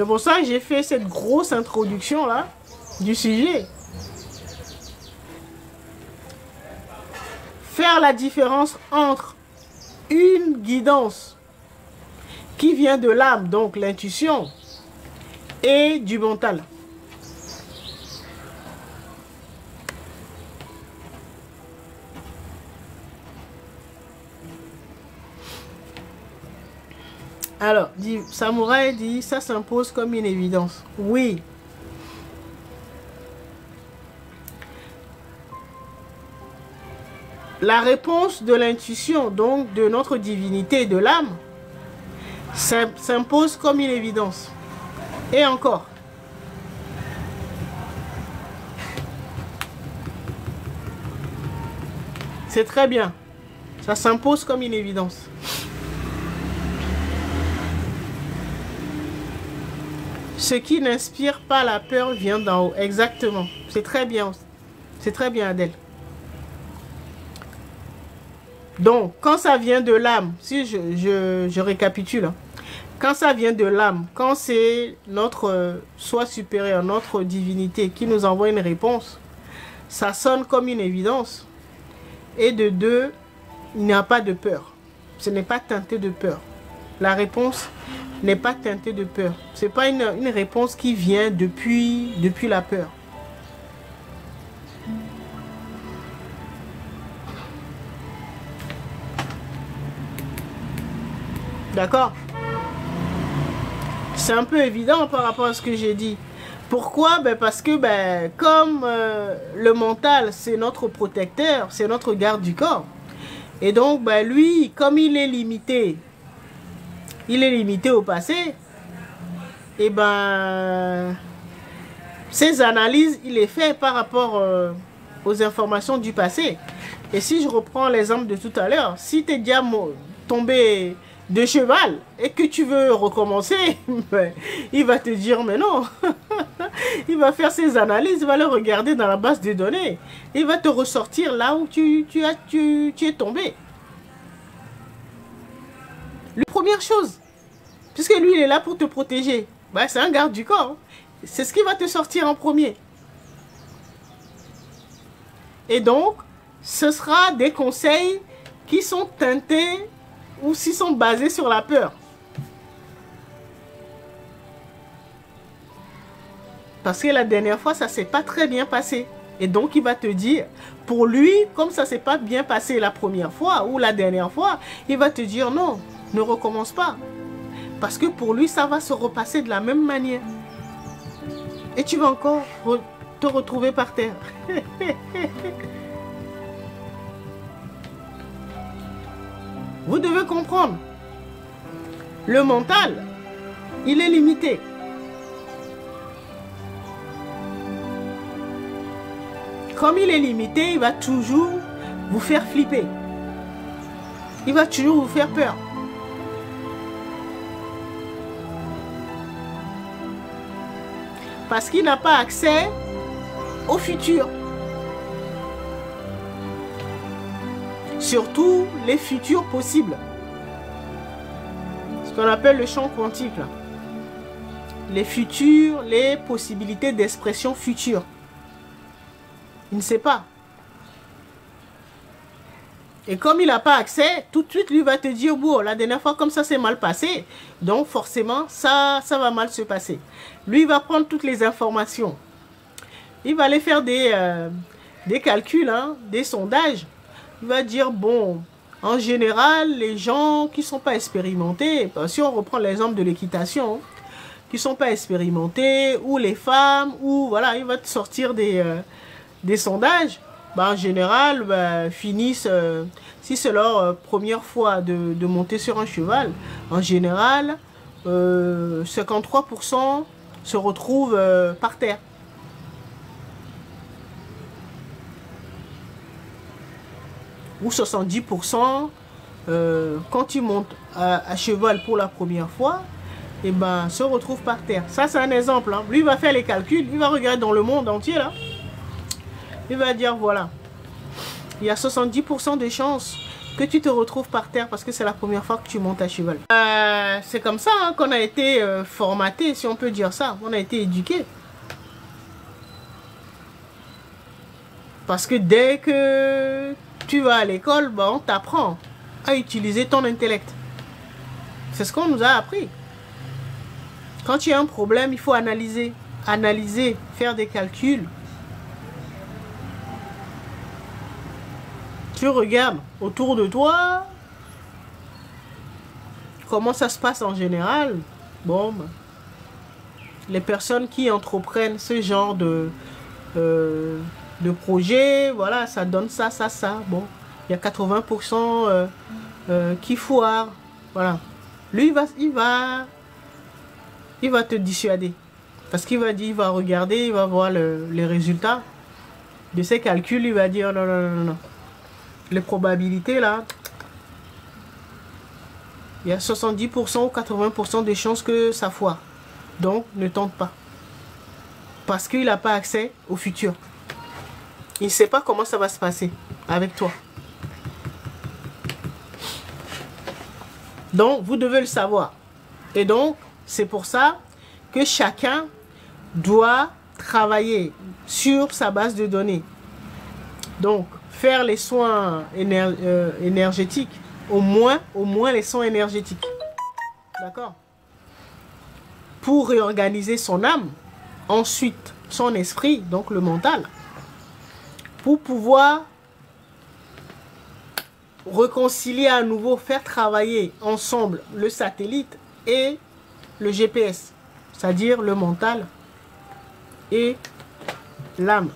pour ça que j'ai fait cette grosse introduction là du sujet. Faire la différence entre une guidance qui vient de l'âme, donc l'intuition, et du mental. Alors, Samouraï dit, ça s'impose comme une évidence. Oui. La réponse de l'intuition, donc de notre divinité, de l'âme, s'impose comme une évidence. Et encore. C'est très bien. Ça s'impose comme une évidence. Ce qui n'inspire pas la peur vient d'en haut. Exactement. C'est très bien. C'est très bien, Adèle. Donc, quand ça vient de l'âme, si je récapitule, hein, quand ça vient de l'âme, quand c'est notre soi supérieur, notre divinité qui nous envoie une réponse, ça sonne comme une évidence. Et de deux, il n'y a pas de peur. Ce n'est pas teinté de peur. La réponse n'est pas teintée de peur. Ce n'est pas une réponse qui vient depuis la peur. D'accord? C'est un peu évident par rapport à ce que j'ai dit. Pourquoi? Ben parce que comme le mental, c'est notre protecteur, c'est notre garde du corps. Et donc, lui, comme il est limité au passé, et ses analyses, il les fait par rapport aux informations du passé. Et si je reprends l'exemple de tout à l'heure, si tu es déjà tombé de cheval et que tu veux recommencer, il va te dire mais non. Il va faire ses analyses, il va le regarder dans la base de données. Il va te ressortir là où tu es tombé. La première chose, puisque lui il est là pour te protéger, c'est un garde du corps. C'est ce qui va te sortir en premier. Et donc, ce sera des conseils qui sont teintés ou s'ils sont basés sur la peur. Parce que la dernière fois, ça ne s'est pas très bien passé. Et donc, il va te dire, pour lui, comme ça ne s'est pas bien passé la première fois ou la dernière fois, il va te dire non, ne recommence pas. Parce que pour lui, ça va se repasser de la même manière. Et tu vas encore te retrouver par terre. Vous devez comprendre, le mental, il est limité. Comme il est limité, il va toujours vous faire flipper. Il va toujours vous faire peur. Parce qu'il n'a pas accès au futur. Surtout les futurs possibles. Ce qu'on appelle le champ quantique. Là. Les futurs, les possibilités d'expression future. Il ne sait pas. Et comme il n'a pas accès, tout de suite, lui va te dire, bon, la dernière fois, comme ça s'est mal passé, donc forcément, ça va mal se passer. Lui, il va prendre toutes les informations. Il va aller faire des calculs, hein, des sondages. Il va dire, bon, en général, les gens qui ne sont pas expérimentés, si on reprend l'exemple de l'équitation, qui ne sont pas expérimentés, ou les femmes, ou voilà, il va te sortir des sondages, en général, finissent, si c'est leur première fois de monter sur un cheval, en général, 53% se retrouvent par terre. Ou 70% quand ils montent à cheval pour la première fois, se retrouvent par terre. Ça, c'est un exemple. Hein. Lui, il va faire les calculs, il va regarder dans le monde entier, là. Il va dire, voilà, il y a 70% de chances que tu te retrouves par terre parce que c'est la première fois que tu montes à cheval. C'est comme ça hein, qu'on a été formaté, si on peut dire ça. On a été éduqué. Parce que dès que tu vas à l'école, bah, on t'apprend à utiliser ton intellect. C'est ce qu'on nous a appris. Quand tu as un problème, il faut analyser. Analyser, faire des calculs. Tu regardes autour de toi. Comment ça se passe en général? Bon, bah, les personnes qui entreprennent ce genre de projet, voilà, ça donne ça, ça, ça. Bon, il y a 80% qui foirent. Voilà. Lui, il va te dissuader. Parce qu'il va dire, il va regarder, il va voir les résultats de ses calculs. Il va dire, non, non, non, non. Les probabilités, là, il y a 70% ou 80% de chances que ça foire. Donc, ne tente pas. Parce qu'il n'a pas accès au futur. Il ne sait pas comment ça va se passer avec toi. Donc, vous devez le savoir. Et donc, c'est pour ça que chacun doit travailler sur sa base de données. Donc, faire les soins énergétiques, au moins les soins énergétiques. D'accord? Pour réorganiser son âme, ensuite son esprit, donc le mental, pour pouvoir réconcilier à nouveau, faire travailler ensemble le satellite et le GPS, c'est-à-dire le mental et l'âme.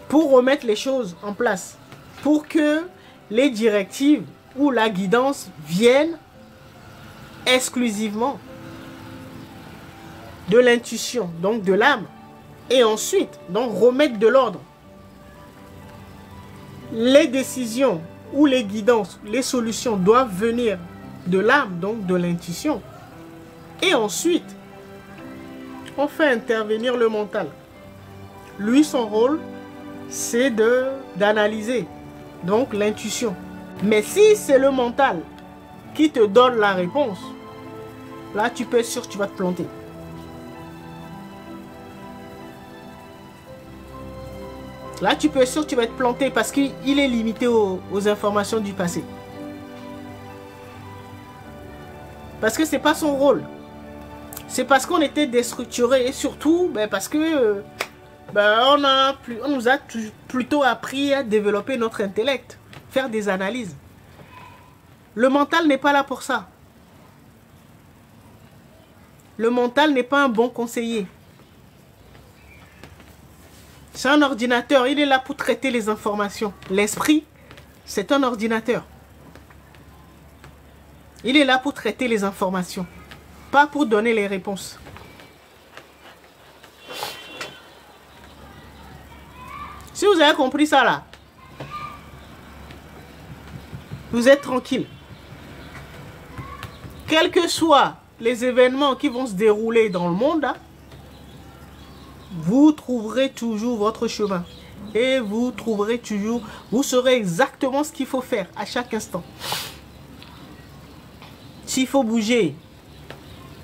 Pour remettre les choses en place, pour que les directives ou la guidance viennent exclusivement de l'intuition, donc de l'âme, et ensuite, donc remettre de l'ordre. Les décisions ou les guidances, les solutions doivent venir de l'âme, donc de l'intuition. Et ensuite, on fait intervenir le mental. Lui, son rôle, c'est d'analyser, donc l'intuition. Mais si c'est le mental qui te donne la réponse, là, tu peux être sûr que tu vas te planter. Là, tu peux être sûr que tu vas être planté parce qu'il est limité aux informations du passé. Parce que ce n'est pas son rôle. C'est parce qu'on était déstructuré et surtout parce que on nous a plutôt appris à développer notre intellect, faire des analyses. Le mental n'est pas là pour ça. Le mental n'est pas un bon conseiller. C'est un ordinateur, il est là pour traiter les informations. L'esprit, c'est un ordinateur. Il est là pour traiter les informations, pas pour donner les réponses. Si vous avez compris ça là, vous êtes tranquille. Quels que soient les événements qui vont se dérouler dans le monde, là, vous trouverez toujours votre chemin. Et vous trouverez toujours, vous saurez exactement ce qu'il faut faire à chaque instant. S'il faut bouger,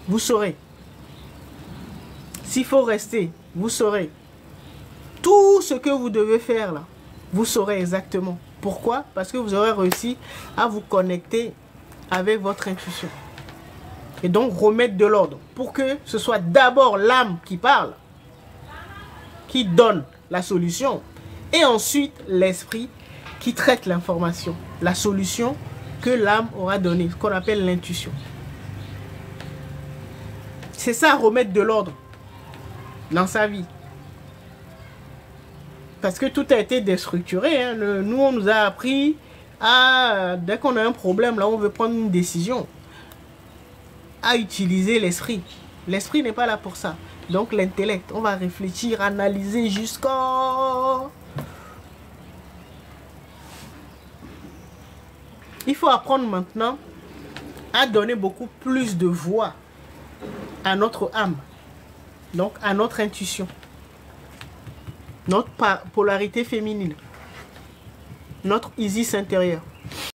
vous saurez. S'il faut rester, vous saurez. Tout ce que vous devez faire là, vous saurez exactement. Pourquoi? Parce que vous aurez réussi à vous connecter avec votre intuition. Et donc remettre de l'ordre pour que ce soit d'abord l'âme qui parle, qui donne la solution, et ensuite l'esprit qui traite l'information, la solution que l'âme aura donnée, ce qu'on appelle l'intuition. C'est ça, remettre de l'ordre dans sa vie. Parce que tout a été déstructuré. Hein. Nous, on nous a appris à, dès qu'on a un problème, là, on veut prendre une décision, à utiliser l'esprit. L'esprit n'est pas là pour ça. Donc l'intellect, on va réfléchir, analyser jusqu'à... Il faut apprendre maintenant à donner beaucoup plus de voix à notre âme, donc à notre intuition. notre polarité féminine, notre Isis intérieur.